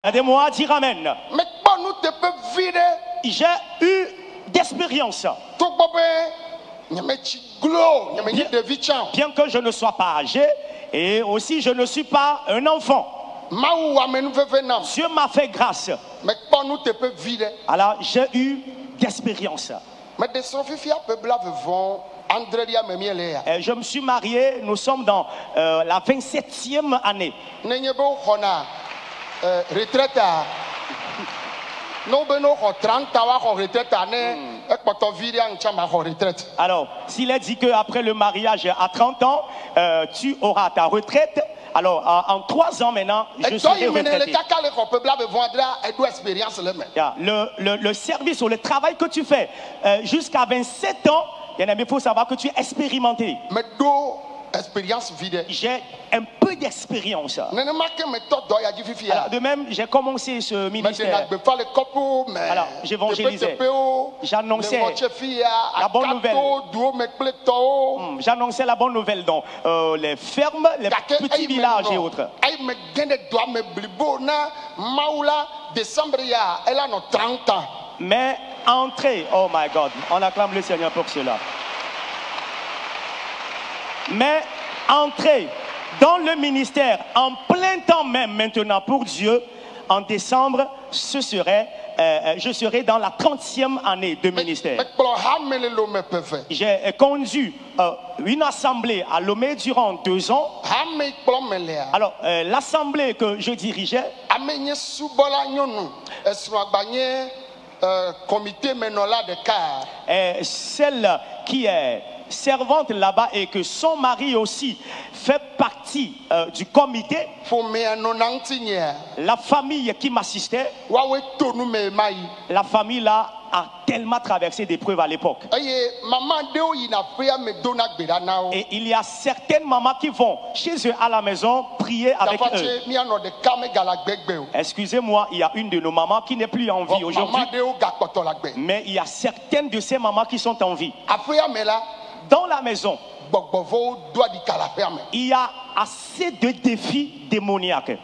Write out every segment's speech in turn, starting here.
Aidez-moi à dire amen. Mais quand nous te peux vider, J'ai eu d'expérience. Bien que je ne sois pas âgé et aussi je ne suis pas un enfant. Dieu m'a fait grâce. Mais quand nous te peux vider. Alors j'ai eu d'expérience. Je me suis marié, nous sommes dans la 27e année. Retraite. Alors, s'il est dit qu'après le mariage à 30 ans, tu auras ta retraite, alors en 3 ans maintenant, je serai retraité. Le service ou le travail que tu fais jusqu'à 27 ans, il faut savoir que tu es expérimenté. Expérience vide. J'ai un peu d'expérience. De même, j'ai commencé ce ministère. Alors, j'évangélisais. J'annonçais la bonne nouvelle. J'annonçais la bonne nouvelle dans les fermes, les petits villages et autres. Mais entrez, oh my God, on acclame le Seigneur pour cela. Mais entrer dans le ministère en plein temps même maintenant pour Dieu, en décembre, je serai dans la 30e année de ministère. J'ai conduit une assemblée à Lomé durant 2 ans. Alors, l'assemblée que je dirigeais, celle qui est servante là-bas et que son mari aussi fait partie du comité, la famille qui m'assistait, la famille là a tellement traversé des preuves à l'époque. Et il y a certaines mamans qui vont chez eux à la maison prier avec eux. Excusez-moi, il y a une de nos mamans qui n'est plus en vie aujourd'hui. Mais il y a certaines de ces mamans qui sont en vie. Dans la maison, il y a assez de défis démoniaques.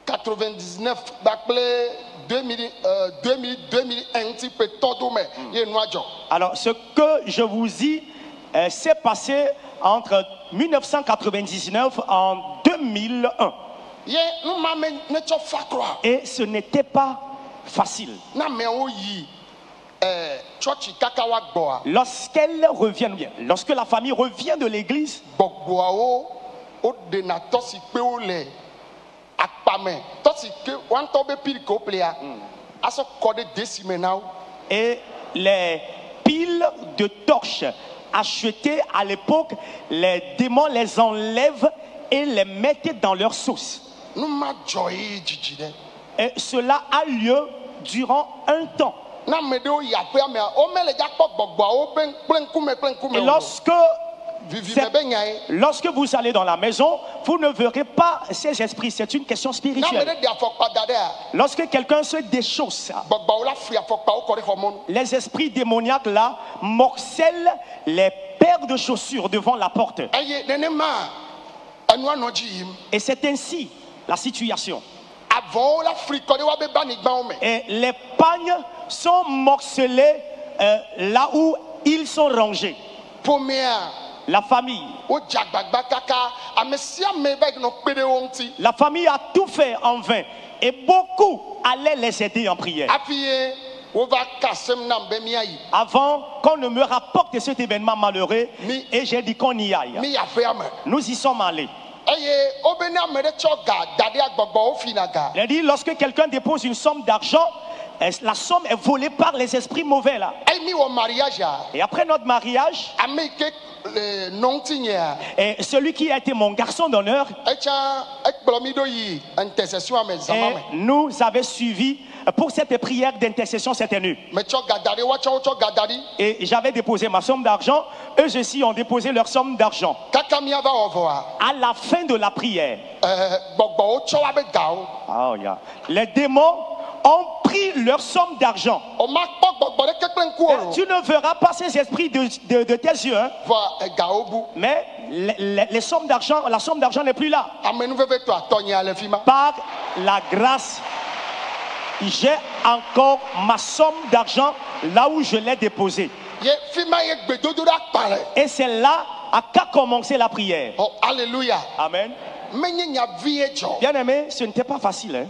99 Alors, ce que je vous dis s'est passé entre 1999 en 2001. Et ce n'était pas facile. Lorsqu'elle revient, lorsque la famille revient de l'église, et les piles de torches achetées à l'époque, les démons les enlèvent et les mettent dans leur sauce. Et cela a lieu durant un temps. Et lorsque vous allez dans la maison, vous ne verrez pas ces esprits. C'est une question spirituelle. Lorsque quelqu'un se déchausse, les esprits démoniaques là morcellent les paires de chaussures devant la porte. Et c'est ainsi la situation. Et les pagnes sont morcelés là où ils sont rangés. La famille. La famille a tout fait en vain. Et beaucoup allaient les aider en prière. Avant qu'on ne me rapporte cet événement malheureux, et j'ai dit qu'on y aille. Nous y sommes allés. Il a dit, lorsque quelqu'un dépose une somme d'argent, la somme est volée par les esprits mauvais là. Et après notre mariage, et celui qui a été mon garçon d'honneur, nous avait suivi pour cette prière d'intercession cette nuit. Et j'avais déposé ma somme d'argent, eux aussi ont déposé leur somme d'argent. À la fin de la prière, les démons ont pris leur somme d'argent. O ma kpɔ gbɔgbɔ ɖeke kple ŋku o. Tu ne verras pas ces esprits de tes yeux, hein? Vɔ egawo bu. Mais les sommes d'argent, la somme d'argent n'est plus là. Amenuveve tɔ atɔnyia le fi ma. Par la grâce, j'ai encore ma somme d'argent là où je l'ai déposée. Ye fi ma ye gbedodoɖa kpa le. Et c'est là qu'a commencé la prière. Oh alléluia. Amen. Menye nya vi ye dzɔ. Bien-aimé, ce n'était pas facile, hein?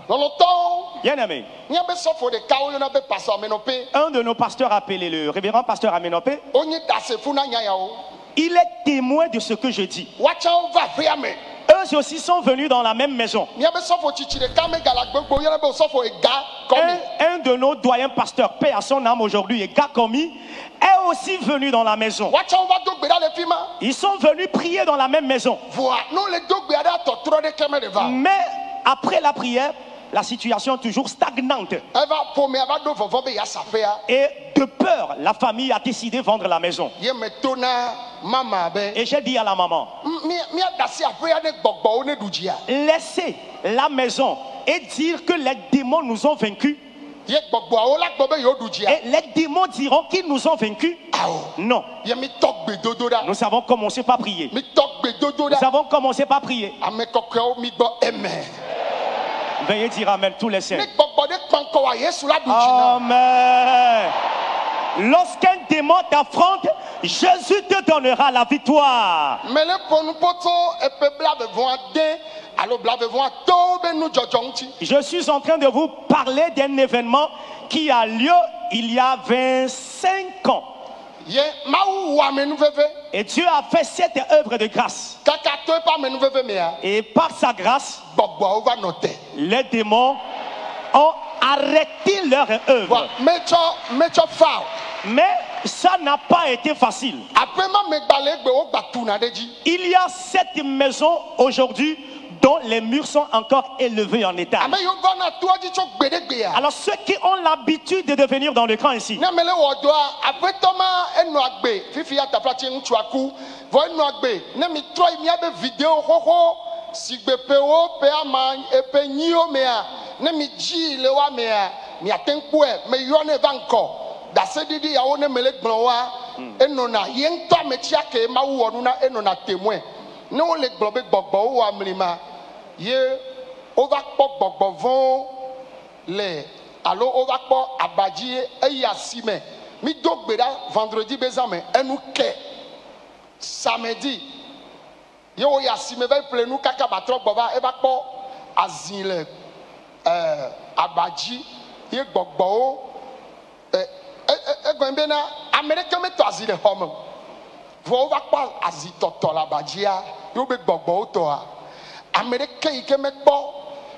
Lɔlɔtɔwo. Bien-aimé, Míabe sɔfo ɖekawo yɔna be pastor Amenope. un de nos pasteurs appelé le révérend pasteur Amenope, Wonye dasefu na nya yawo. il est témoin de ce que je dis. Woatsawo va aƒea me. Eux aussi sont venus dans la même maison. Míabe sɔfo tsitsi ɖeka me gale gbogbo yɔna be sɔfo ega kɔmi. Un de nos doyens pasteurs, paix à son âme aujourd'hui, et Gakomi, est aussi venu dans la maison. Woatsawo va do gbe ɖa le fi ma. Ils sont venus prier dans la même maison. Voa no le do gbea ɖa tɔtrɔ ɖeke me ɖe va. Mais après la prière, la situation est toujours stagnante. Eva ƒomea va do vɔvɔ be yeasa aƒea. Et de peur, la famille a décidé de vendre la maison. Ye me to na mama be. Et j'ai dit à la maman, Mía dasi aƒea ɖe gbɔgbɔwo ne ɖu dzia. laissez la maison et dire que les démons nous ont vaincus. Ye gbɔgbɔawo la gbɔ be yewo ɖu dzia. Et les démons diront qu'ils nous ont vaincus. Awo. Non. Ye mi tɔ gbedodo ɖa. Nous avons commencé par prier. Mi tɔ gbedodo Nous ɖa. avons commencé par prier. Ame kɔkɔewo mi gbɔ eme. Veuillez dire Amen tous les saints. Ne gbɔgbɔ ɖe kpɔ ŋkɔ wa Yesu la ɖu dzina. Amen. Lorsqu'un démon t'affronte, Jésus te donnera la victoire. Mele ƒonu poto eƒe blaeve-vɔ ade alo blaeve-vɔ atɔwo be nudzɔdzɔ ŋuti. Je suis en train de vous parler d'un événement qui a lieu il y a 25 ans. Ye Mawu wɔ amenuveve. Et Dieu a fait cette œuvre de grâce. Kaka to eƒe amenuveve mea. Et par sa grâce, Gbɔgbɔawo va nɔ te. les démons ont arrêté leur œuvre. Wa metsɔ fa o. Mais ça n'a pas été facile. Aƒema me gbalẽ gbe wo gba tuna ɖe dzi. Il y a cette maison aujourd'hui dont les murs sont encore élevés en étage. Ame yiwo vana toa dzi tso gbe ɖe gbea. Alors ceux qui ont l'habitude de venir dans le camp ici, Ne mele wɔ dɔa aƒetɔ ma enɔa gbe fifi ya taflatsi ŋutsua ku vɔ enɔa gbe ne mi trɔ yi miabe video xoxo sigbepewo pe ama epe nyiwo mea ne mi dzi le wa mea miate ŋu kpɔe me yɔ ne va ŋkɔ daseɖiɖi yawo ne mele gblɔ wa enɔna ye ŋutɔ ametsia ke Mawu wɔ nu na enɔna témoin ne wo le gblɔ be gbɔgbɔwo wɔ amlima ye wova kpɔ gbɔgbɔ vɔwo le alo wova kpɔ abadzi eyi asime mi do gbe ɖa vendredi be zame enu ke samedi ye wo yi asime va ƒle nu kaka batrɔ gbɔ va eva kpɔ azi le abadzi ye gbɔgbɔwo egɔme bena ame ɖeke metɔ azi le xɔ me vɔ wova kpɔ azi tɔtɔ le abadzia ye wo be gbɔgbɔwo tɔa ame ɖeke yi ke mekpɔ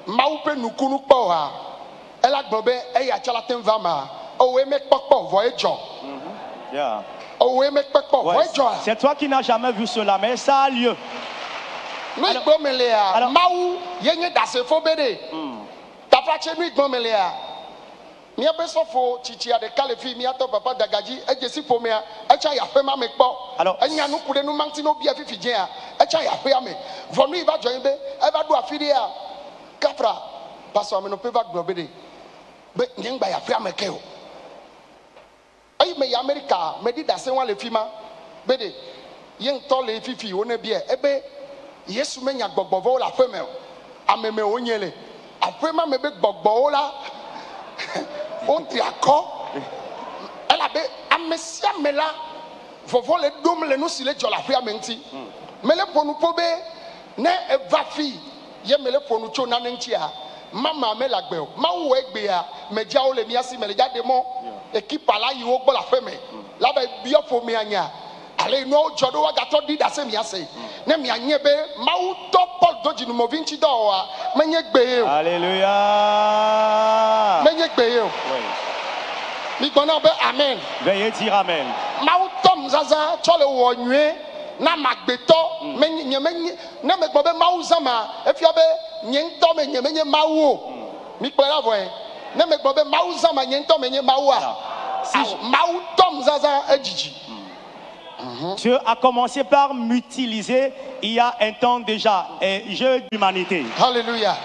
Mawu ƒe nukunu kpɔ oa ela gblɔ be eya tsɔ la te ŋu va ma owoe mekpɔ kpɔ vɔ edzɔ yeah. owoe mekpɔ kpɔ vɔ Ouais, edzɔ. c'est toi qui n'as jamais vu cela, mais ça a lieu. Nu igbo me lea alors- Mawu ye nye dasefo be ɖe taflatse nu igbo me lea míabe sɔfo tsitsia ɖeka le fi míatɔ papa dagadzi edzesi ƒomea etsa yi aƒe ma me kpɔ Alors- enya nu ku ɖe nu ma ŋuti ne wobia fifi dzea etsa yi aƒea me vɔ nu yi va dzɔ yi be eva ɖo afi ɖea kafra pastor Amenope va gblɔ be ɖe be nye ŋgba yi aƒea me ke o eyi me yi Amerika me ɖi dase wa le fi ma be ɖe ye ŋutɔ le fifi wo ne bia ebe Yesu menya gbɔgbɔvɔwo le aƒe me o ame me wonye le aƒe ma me be gbɔgbɔwo la wotri akɔ elabe ame sia ame la vɔvɔ le ɖom le nu si le dzɔ le aƒea me ŋuti mele ƒonu ƒo be ne eva fi ye mele ƒonu tso nane ŋutia mama me le agbe o Mawu wɔ egbea medziawo le mía si me le dzade mɔ ekipa la yi wo gbɔ le aƒe me la be biɔ ƒomea nya ale nuwo dzɔ ɖo woagatɔ ɖi ɖase miase ne mianye be Mawu tɔ Paul do dzinumovi ŋuti dɔwɔa menye gbe ye o Alléluia. menye gbe ye o Oui. mi gbɔna be amen. Veuillez dire Amen. Mawu tɔm zaza tsɔ le wɔ nyuie na magbetɔ menye nye menye ne megbɔ be Mawu zama efia be nye ŋutɔ me nye menye Mawu o mi kplɔ la vɔe ne megbɔ be Mawu zama nye ŋutɔ menye Mawua Si je- Mawu tɔm zaza edzidzi. Dieu a commencé par m'utiliser il y a un temps déjà, et jeu d'humanité. Hallelujah.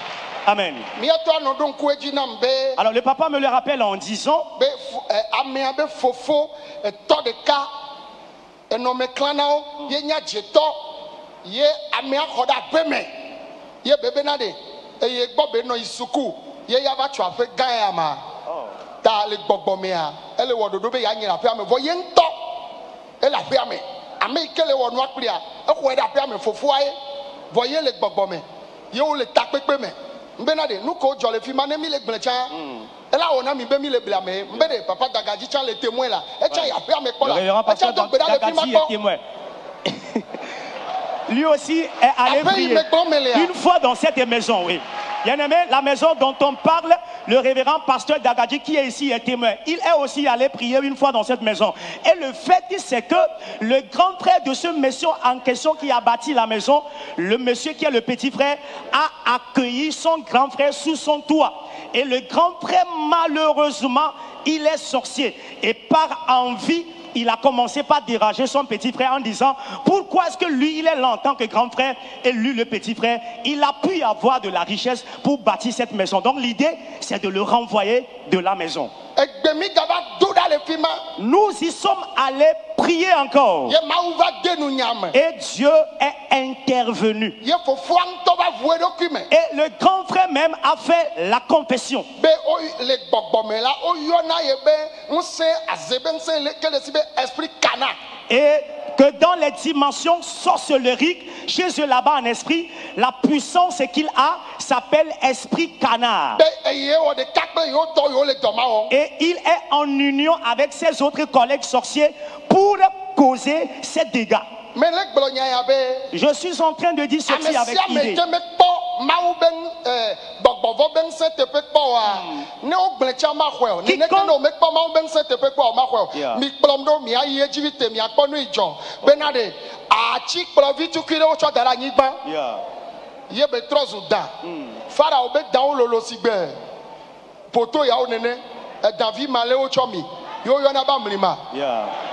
Amen. Miato anodon kweji na mbe. Alors le papa me le rappelle en disant, Be amea be fofo to de ka enome clanao ye nya jeto ye amea khoda beme ye bebe na de ye gbobe no isuku ye ya ba twa fe gan ya ma ta le gbogbo me a ele wododo be ya nyira fe ame vo ye nto ele afi ame ame kele wo no akpri a e ko e da afi ame fofo aye vo ye le gbogbo me ye o le ta pepe me mbe na de nu ko jo le fi ma ne mi le gblecha ela ona mi be mi le blame mbe de papa Dagaji chan le témoin là e chan ya afi ame ko la e chan donc da le fi ma ko témoin. Lui aussi est allé prier une fois dans cette maison, oui. Bien-aimé, la maison dont on parle, le révérend pasteur Dagaji qui est ici est témoin. Il est aussi allé prier une fois dans cette maison. Et le fait, c'est que le grand frère de ce monsieur en question qui a bâti la maison, le monsieur qui est le petit frère, a accueilli son grand frère sous son toit. Et le grand frère, malheureusement, il est sorcier. Et par envie, il a commencé par déranger son petit frère en disant pourquoi est-ce que lui il est là en tant que grand frère et lui le petit frère il a pu avoir de la richesse pour bâtir cette maison. Donc l'idée c'est de le renvoyer de la maison. Nous y sommes allés prier encore et Dieu est intervenu et le grand frère même a fait la confession. Et que dans les dimensions sorcelleriques, chez eux là-bas en esprit, la puissance qu'il a s'appelle esprit canard. Et il est en union avec ses autres collègues sorciers pour causer ces dégâts. Je suis en train de dire ceci avec idée.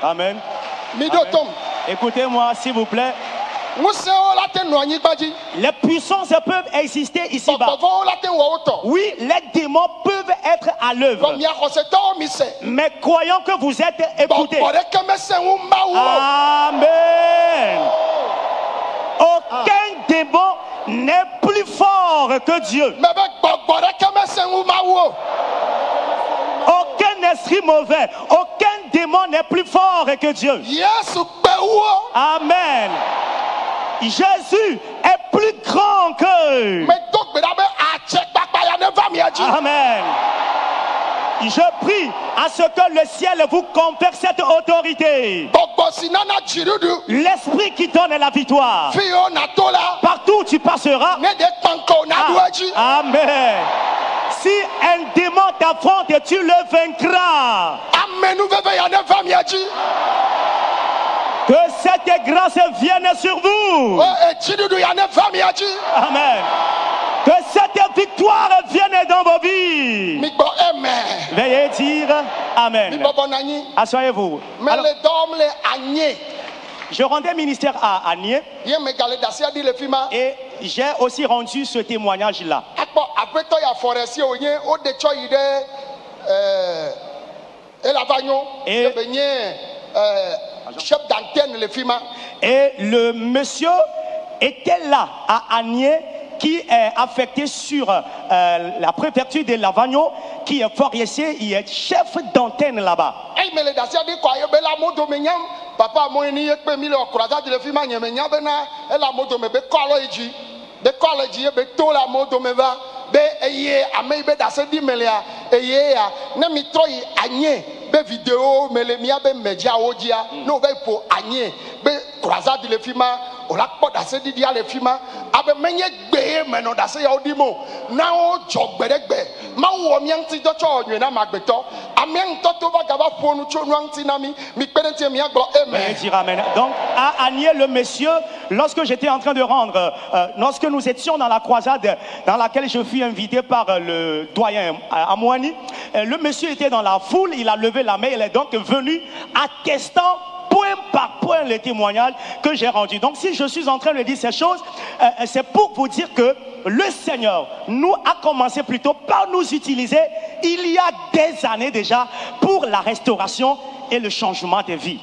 Amen. Écoutez-moi s'il vous plaît. Les puissances peuvent exister ici-bas. Oui, les démons peuvent être à l'œuvre. Mais croyons que vous êtes écoutés. Amen. Aucun démon n'est plus fort que Dieu. Aucun esprit mauvais, aucun démon n'est plus fort que Dieu. Amen. Jésus est plus grand que. Amen. Je prie à ce que le ciel vous confère cette autorité. L'esprit qui donne la victoire. Partout où tu passeras. Amen. Si un démon t'affronte, tu le vaincras. Que cette grâce vienne sur vous. Amen. Que cette victoire vienne dans vos vies. Veuillez dire Amen. Asseyez-vous. Je rendais ministère à Agné et j'ai aussi rendu ce témoignage-là. Et le monsieur était là à Agné qui est affecté sur la préfecture de Lavagno, qui est forestier, il est chef d'antenne là-bas. Papa moini ekpe mi le okuraja di le fi ma nyeme nya be na e la moto me be college be to la moto me va be eye ame be da se di melia eye ya na mi troyi anye be video mele mi abe media ojia no be po anye be kuraja di le fi ma o la po da se di dia le fi ma abe menye gbe me no da se ya odimo na o jogberegbe ma wo mi anti do cho onwe na magbeto amen toto va gaba fonu cho no anti na mi perente mi agbo amen. Donc à Agné le monsieur, lorsque j'étais en train de rendre lorsque nous étions dans la croisade dans laquelle je fus invité par le doyen Amouani, le monsieur était dans la foule, il a levé la main, il est donc venu attestant point par point enfin le témoignage que j'ai rendu. Donc si je suis en train de dire ces choses, c'est pour vous dire que le Seigneur nous a commencé plutôt par nous utiliser il y a des années déjà pour la restauration et le changement des vies.